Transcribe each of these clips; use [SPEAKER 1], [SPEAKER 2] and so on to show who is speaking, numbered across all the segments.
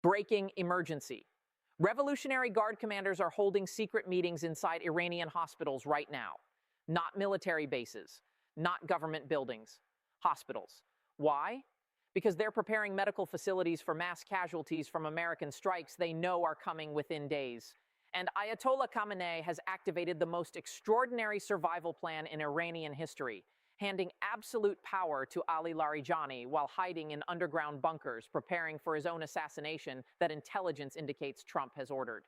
[SPEAKER 1] Breaking emergency. Revolutionary Guard commanders are holding secret meetings inside Iranian hospitals right now. Not military bases, not government buildings, hospitals. Why? Because they're preparing medical facilities for mass casualties from American strikes they know are coming within days. And Ayatollah Khamenei has activated the most extraordinary survival plan in Iranian history, handing absolute power to Ali Larijani while hiding in underground bunkers, preparing for his own assassination that intelligence indicates Trump has ordered.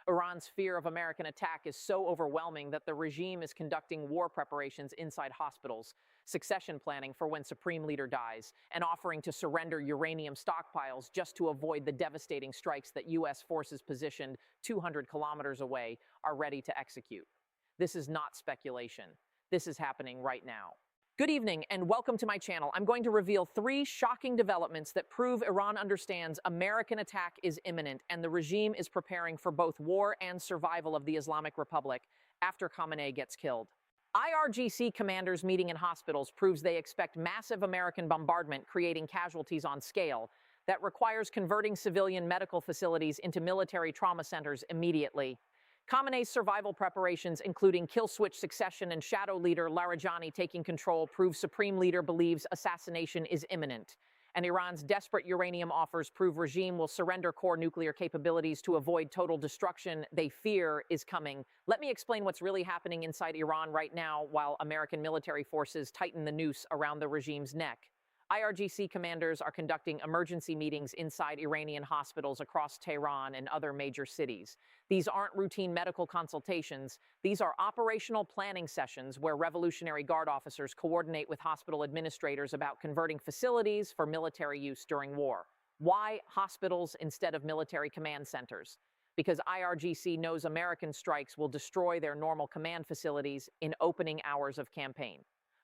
[SPEAKER 1] Iran's fear of American attack is so overwhelming that the regime is conducting war preparations inside hospitals, succession planning for when Supreme Leader dies, and offering to surrender uranium stockpiles just to avoid the devastating strikes that U.S. forces positioned 200 kilometers away are ready to execute. This is not speculation. This is happening right now. Good evening and welcome to my channel. I'm going to reveal 3 shocking developments that prove Iran understands American attack is imminent and the regime is preparing for both war and survival of the Islamic Republic after Khamenei gets killed. IRGC commanders meeting in hospitals proves they expect massive American bombardment, creating casualties on scale that requires converting civilian medical facilities into military trauma centers immediately. Khamenei's survival preparations, including kill switch succession and shadow leader Larijani taking control, prove Supreme Leader believes assassination is imminent. And Iran's desperate uranium offers prove regime will surrender core nuclear capabilities to avoid total destruction they fear is coming. Let me explain what's really happening inside Iran right now while American military forces tighten the noose around the regime's neck. IRGC commanders are conducting emergency meetings inside Iranian hospitals across Tehran and other major cities. These aren't routine medical consultations. These are operational planning sessions where Revolutionary Guard officers coordinate with hospital administrators about converting facilities for military use during war. Why hospitals instead of military command centers? Because IRGC knows American strikes will destroy their normal command facilities in opening hours of campaign.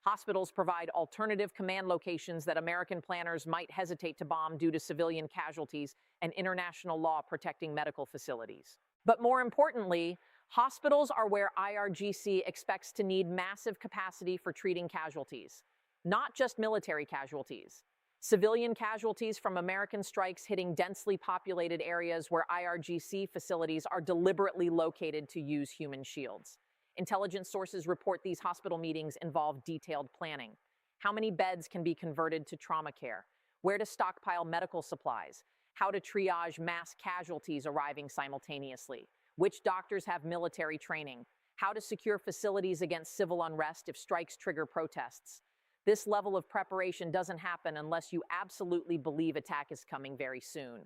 [SPEAKER 1] Hospitals provide alternative command locations that American planners might hesitate to bomb due to civilian casualties and international law protecting medical facilities. But more importantly, hospitals are where IRGC expects to need massive capacity for treating casualties, not just military casualties. Civilian casualties from American strikes hitting densely populated areas where IRGC facilities are deliberately located to use human shields. Intelligence sources report these hospital meetings involve detailed planning. How many beds can be converted to trauma care? Where to stockpile medical supplies? How to triage mass casualties arriving simultaneously? Which doctors have military training? How to secure facilities against civil unrest if strikes trigger protests? This level of preparation doesn't happen unless you absolutely believe attack is coming very soon.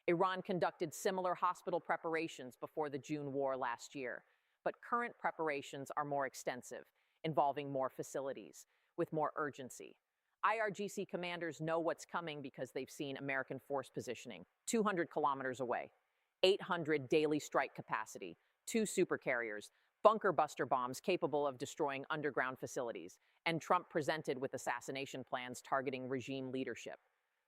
[SPEAKER 1] Iran conducted similar hospital preparations before the June war last year. But current preparations are more extensive, involving more facilities, with more urgency. IRGC commanders know what's coming because they've seen American force positioning, 200 kilometers away, 800 daily strike capacity, 2 supercarriers, bunker buster bombs capable of destroying underground facilities, and Trump presented with assassination plans targeting regime leadership.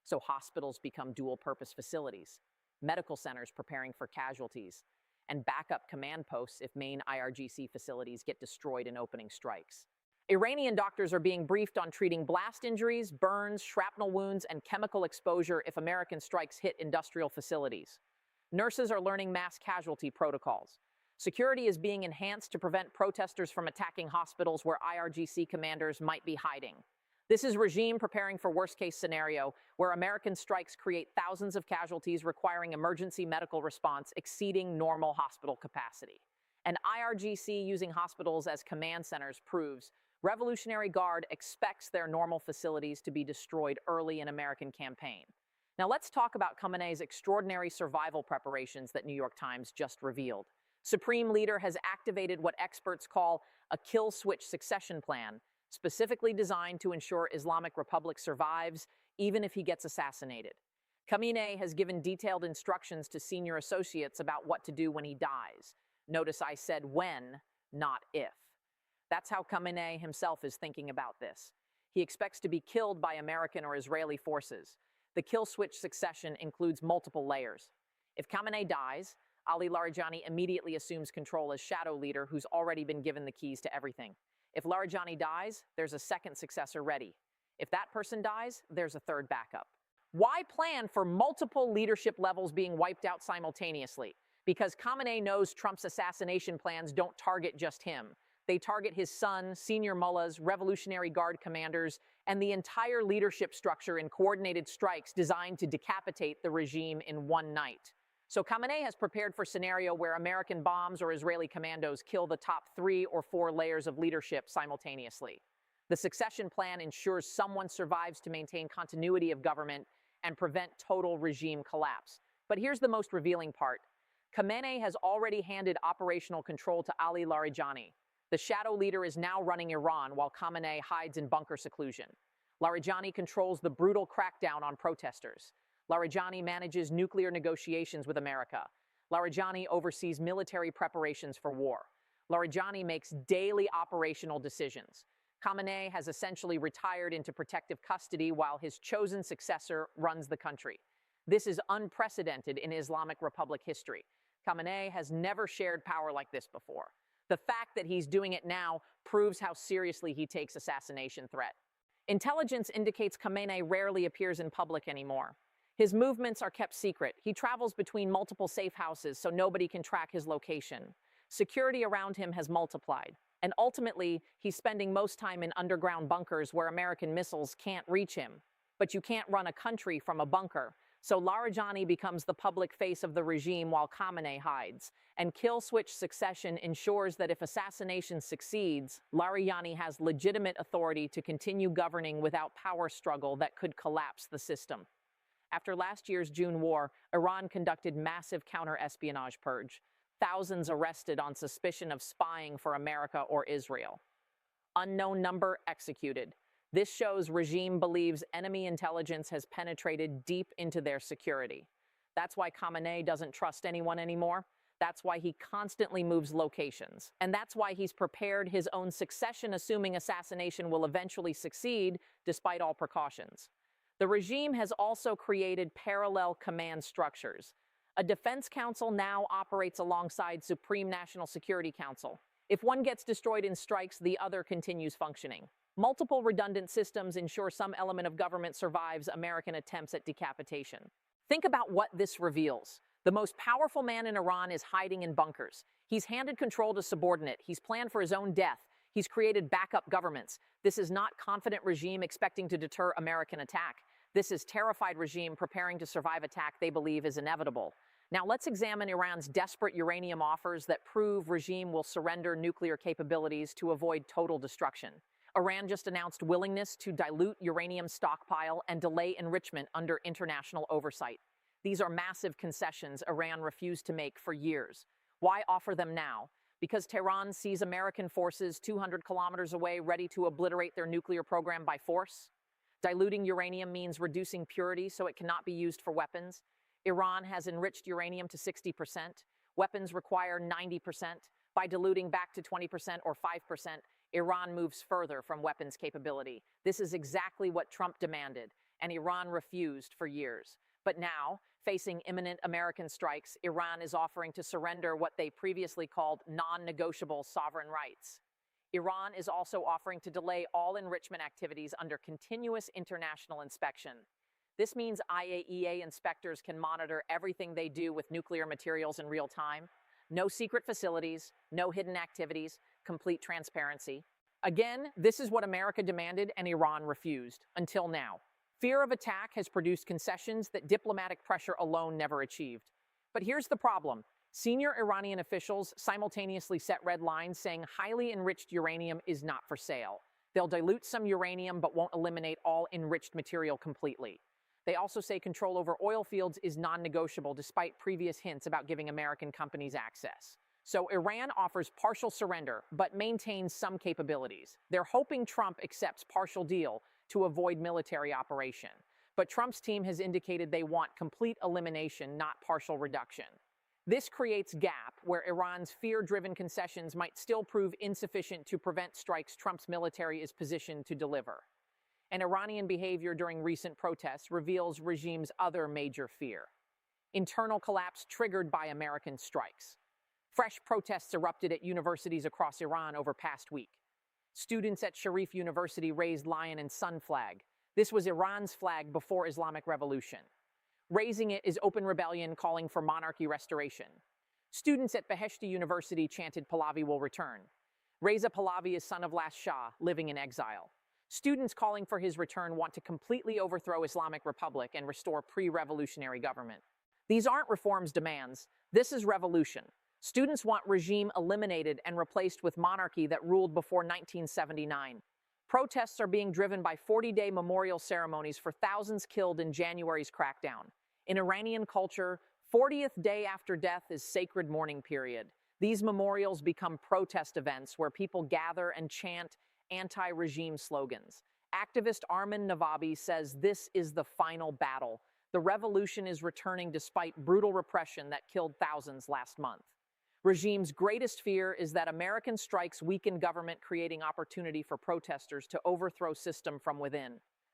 [SPEAKER 1] So hospitals become dual-purpose facilities, medical centers preparing for casualties, and backup command posts if main IRGC facilities get destroyed in opening strikes. Iranian doctors are being briefed on treating blast injuries, burns, shrapnel wounds, and chemical exposure if American strikes hit industrial facilities. Nurses are learning mass casualty protocols. Security is being enhanced to prevent protesters from attacking hospitals where IRGC commanders might be hiding. This is regime preparing for worst-case scenario, where American strikes create thousands of casualties requiring emergency medical response exceeding normal hospital capacity. And IRGC using hospitals as command centers proves Revolutionary Guard expects their normal facilities to be destroyed early in American campaign. Now let's talk about Khamenei's extraordinary survival preparations that New York Times just revealed. Supreme Leader has activated what experts call a kill switch succession plan, specifically designed to ensure Islamic Republic survives even if he gets assassinated. Khamenei has given detailed instructions to senior associates about what to do when he dies. Notice I said when, not if. That's how Khamenei himself is thinking about this. He expects to be killed by American or Israeli forces. The kill switch succession includes multiple layers. If Khamenei dies, Ali Larijani immediately assumes control as shadow leader who's already been given the keys to everything. If Larijani dies, there's a second successor ready. If that person dies, there's a third backup. Why plan for multiple leadership levels being wiped out simultaneously? Because Khamenei knows Trump's assassination plans don't target just him. They target his son, senior mullahs, Revolutionary Guard commanders, and the entire leadership structure in coordinated strikes designed to decapitate the regime in one night. So Khamenei has prepared for a scenario where American bombs or Israeli commandos kill the top 3 or 4 layers of leadership simultaneously. The succession plan ensures someone survives to maintain continuity of government and prevent total regime collapse. But here's the most revealing part. Khamenei has already handed operational control to Ali Larijani. The shadow leader is now running Iran while Khamenei hides in bunker seclusion. Larijani controls the brutal crackdown on protesters. Larijani manages nuclear negotiations with America. Larijani oversees military preparations for war. Larijani makes daily operational decisions. Khamenei has essentially retired into protective custody while his chosen successor runs the country. This is unprecedented in Islamic Republic history. Khamenei has never shared power like this before. The fact that he's doing it now proves how seriously he takes assassination threat. Intelligence indicates Khamenei rarely appears in public anymore. His movements are kept secret. He travels between multiple safe houses so nobody can track his location. Security around him has multiplied. And ultimately, he's spending most time in underground bunkers where American missiles can't reach him. But you can't run a country from a bunker. So Larijani becomes the public face of the regime while Khamenei hides. And kill-switch succession ensures that if assassination succeeds, Larijani has legitimate authority to continue governing without power struggle that could collapse the system. After last year's June war, Iran conducted massive counter-espionage purge. Thousands arrested on suspicion of spying for America or Israel. Unknown number executed. This shows regime believes enemy intelligence has penetrated deep into their security. That's why Khamenei doesn't trust anyone anymore. That's why he constantly moves locations. And that's why he's prepared his own succession, assuming assassination will eventually succeed, despite all precautions. The regime has also created parallel command structures. A defense council now operates alongside Supreme National Security Council. If one gets destroyed in strikes, the other continues functioning. Multiple redundant systems ensure some element of government survives American attempts at decapitation. Think about what this reveals. The most powerful man in Iran is hiding in bunkers. He's handed control to subordinate. He's planned for his own death. He's created backup governments. This is not confident regime expecting to deter American attack. This is terrified regime preparing to survive attack they believe is inevitable. Now let's examine Iran's desperate uranium offers that prove regime will surrender nuclear capabilities to avoid total destruction. Iran just announced willingness to dilute uranium stockpile and delay enrichment under international oversight. These are massive concessions Iran refused to make for years. Why offer them now? Because Tehran sees American forces 200 kilometers away ready to obliterate their nuclear program by force? Diluting uranium means reducing purity so it cannot be used for weapons. Iran has enriched uranium to 60%. Weapons require 90%. By diluting back to 20% or 5%, Iran moves further from weapons capability. This is exactly what Trump demanded, and Iran refused for years. But now, facing imminent American strikes, Iran is offering to surrender what they previously called non-negotiable sovereign rights. Iran is also offering to delay all enrichment activities under continuous international inspection. This means IAEA inspectors can monitor everything they do with nuclear materials in real time. No secret facilities, no hidden activities, complete transparency. Again, this is what America demanded and Iran refused, until now. Fear of attack has produced concessions that diplomatic pressure alone never achieved. But here's the problem. Senior Iranian officials simultaneously set red lines saying highly enriched uranium is not for sale. They'll dilute some uranium but won't eliminate all enriched material completely. They also say control over oil fields is non-negotiable despite previous hints about giving American companies access. So Iran offers partial surrender but maintains some capabilities. They're hoping Trump accepts partial deal to avoid military operation. But Trump's team has indicated they want complete elimination, not partial reduction. This creates a gap where Iran's fear-driven concessions might still prove insufficient to prevent strikes Trump's military is positioned to deliver. And Iranian behavior during recent protests reveals regime's other major fear: internal collapse triggered by American strikes. Fresh protests erupted at universities across Iran over past week. Students at Sharif University raised lion and sun flag. This was Iran's flag before Islamic Revolution. Raising it is open rebellion calling for monarchy restoration. Students at Beheshti University chanted Pahlavi will return. Reza Pahlavi is son of last Shah, living in exile. Students calling for his return want to completely overthrow Islamic Republic and restore pre-revolutionary government. These aren't reforms demands. This is revolution. Students want regime eliminated and replaced with monarchy that ruled before 1979. Protests are being driven by 40-day memorial ceremonies for thousands killed in January's crackdown. In Iranian culture, 40th day after death is sacred mourning period. These memorials become protest events where people gather and chant anti-regime slogans. Activist Armin Navabi says this is the final battle. The revolution is returning despite brutal repression that killed thousands last month. Regime's greatest fear is that American strikes weaken government, creating opportunity for protesters to overthrow system from within.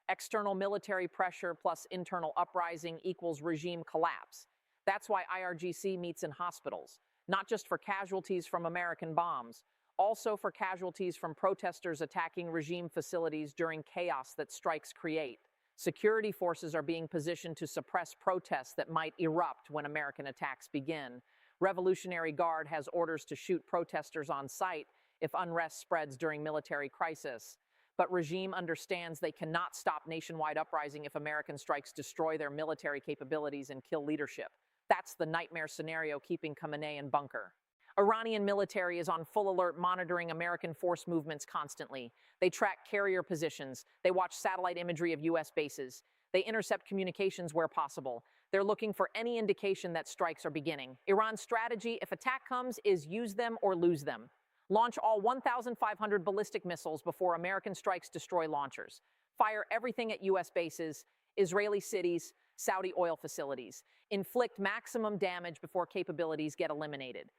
[SPEAKER 1] External military pressure plus internal uprising equals regime collapse. That's why IRGC meets in hospitals, not just for casualties from American bombs, also for casualties from protesters attacking regime facilities during chaos that strikes create. Security forces are being positioned to suppress protests that might erupt when American attacks begin. Revolutionary Guard has orders to shoot protesters on sight if unrest spreads during military crisis. But regime understands they cannot stop nationwide uprising if American strikes destroy their military capabilities and kill leadership. That's the nightmare scenario keeping Khamenei in bunker. Iranian military is on full alert, monitoring American force movements constantly. They track carrier positions. They watch satellite imagery of U.S. bases. They intercept communications where possible. They're looking for any indication that strikes are beginning. Iran's strategy, if attack comes, is use them or lose them. Launch all 1,500 ballistic missiles before American strikes destroy launchers. Fire everything at U.S. bases, Israeli cities, Saudi oil facilities. Inflict maximum damage before capabilities get eliminated.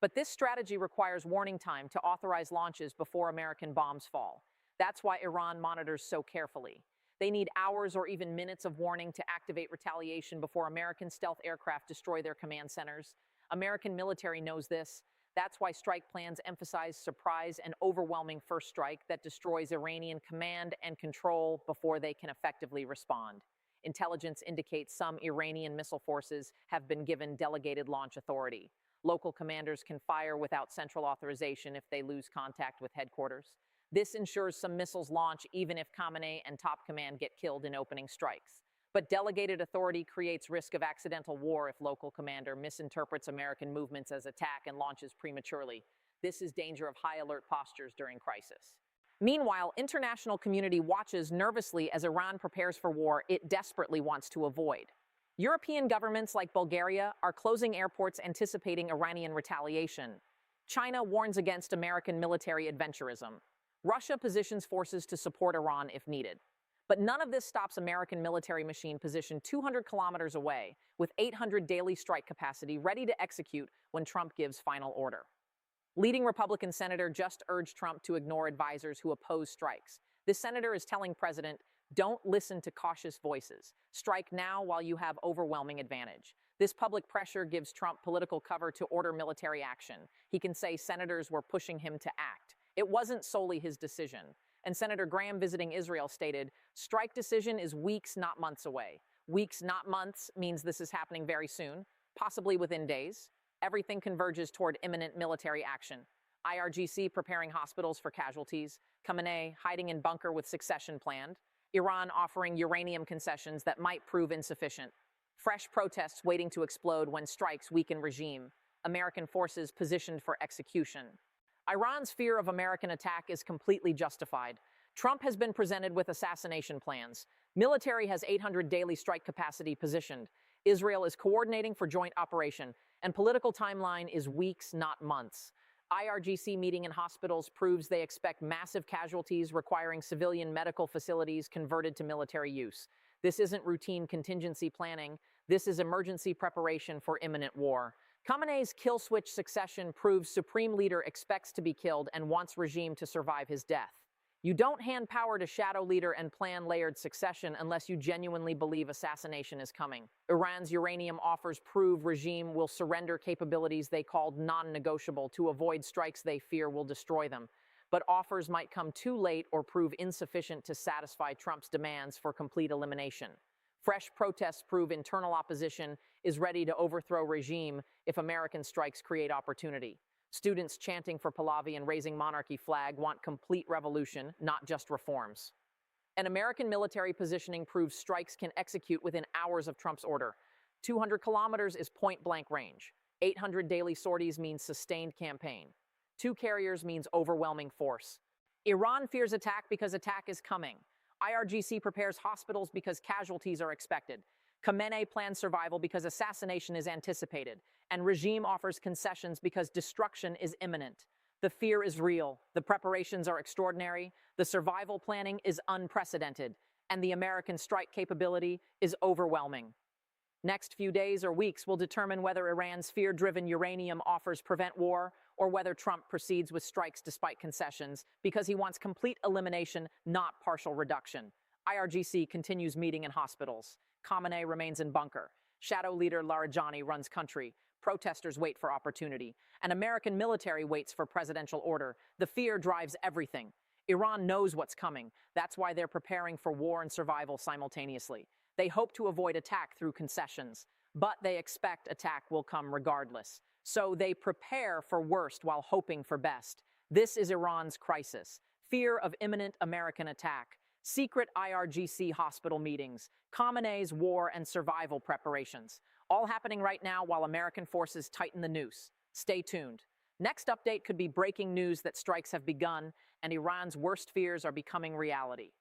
[SPEAKER 1] But this strategy requires warning time to authorize launches before American bombs fall. That's why Iran monitors so carefully. They need hours or even minutes of warning to activate retaliation before American stealth aircraft destroy their command centers. American military knows this. That's why strike plans emphasize surprise and overwhelming first strike that destroys Iranian command and control before they can effectively respond. Intelligence indicates some Iranian missile forces have been given delegated launch authority. Local commanders can fire without central authorization if they lose contact with headquarters. This ensures some missiles launch even if Khamenei and top command get killed in opening strikes. But delegated authority creates risk of accidental war if local commander misinterprets American movements as attack and launches prematurely. This is danger of high alert postures during crisis. Meanwhile, international community watches nervously as Iran prepares for war it desperately wants to avoid. European governments like Bulgaria are closing airports anticipating Iranian retaliation. China warns against American military adventurism. Russia positions forces to support Iran if needed. But none of this stops American military machine positioned 200 kilometers away, with 800 daily strike capacity ready to execute when Trump gives final order. Leading Republican senator just urged Trump to ignore advisors who oppose strikes. This senator is telling President, don't listen to cautious voices. Strike now while you have overwhelming advantage. This public pressure gives Trump political cover to order military action. He can say senators were pushing him to act. It wasn't solely his decision. And Senator Graham, visiting Israel, stated, strike decision is weeks, not months away. Weeks, not months, means this is happening very soon, possibly within days. Everything converges toward imminent military action. IRGC preparing hospitals for casualties. Khamenei hiding in bunker with succession planned. Iran offering uranium concessions that might prove insufficient. Fresh protests waiting to explode when strikes weaken regime. American forces positioned for execution. Iran's fear of American attack is completely justified. Trump has been presented with assassination plans. Military has 800 daily strike capacity positioned. Israel is coordinating for joint operation. And political timeline is weeks, not months. IRGC meeting in hospitals proves they expect massive casualties requiring civilian medical facilities converted to military use. This isn't routine contingency planning. This is emergency preparation for imminent war. Khamenei's kill switch succession proves supreme leader expects to be killed and wants regime to survive his death. You don't hand power to shadow leader and plan layered succession unless you genuinely believe assassination is coming. Iran's uranium offers prove regime will surrender capabilities they called non-negotiable to avoid strikes they fear will destroy them. but offers might come too late or prove insufficient to satisfy Trump's demands for complete elimination. Fresh protests prove internal opposition is ready to overthrow regime if American strikes create opportunity. Students chanting for Pahlavi and raising monarchy flag want complete revolution, not just reforms. An American military positioning proves strikes can execute within hours of Trump's order. 200 kilometers is point-blank range. 800 daily sorties means sustained campaign. 2 carriers means overwhelming force. Iran fears attack because attack is coming. IRGC prepares hospitals because casualties are expected. Khamenei plans survival because assassination is anticipated. And regime offers concessions because destruction is imminent. The fear is real. The preparations are extraordinary. The survival planning is unprecedented. And the American strike capability is overwhelming. Next few days or weeks will determine whether Iran's fear-driven uranium offers prevent war or whether Trump proceeds with strikes despite concessions because he wants complete elimination, not partial reduction. IRGC continues meeting in hospitals. Khamenei remains in bunker. Shadow leader Larijani runs country. Protesters wait for opportunity. An American military waits for presidential order. The fear drives everything. Iran knows what's coming. That's why they're preparing for war and survival simultaneously. They hope to avoid attack through concessions, but they expect attack will come regardless. So they prepare for worst while hoping for best. This is Iran's crisis. Fear of imminent American attack. Secret IRGC hospital meetings. Khamenei's war and survival preparations. All happening right now while American forces tighten the noose. Stay tuned. Next update could be breaking news that strikes have begun and Iran's worst fears are becoming reality.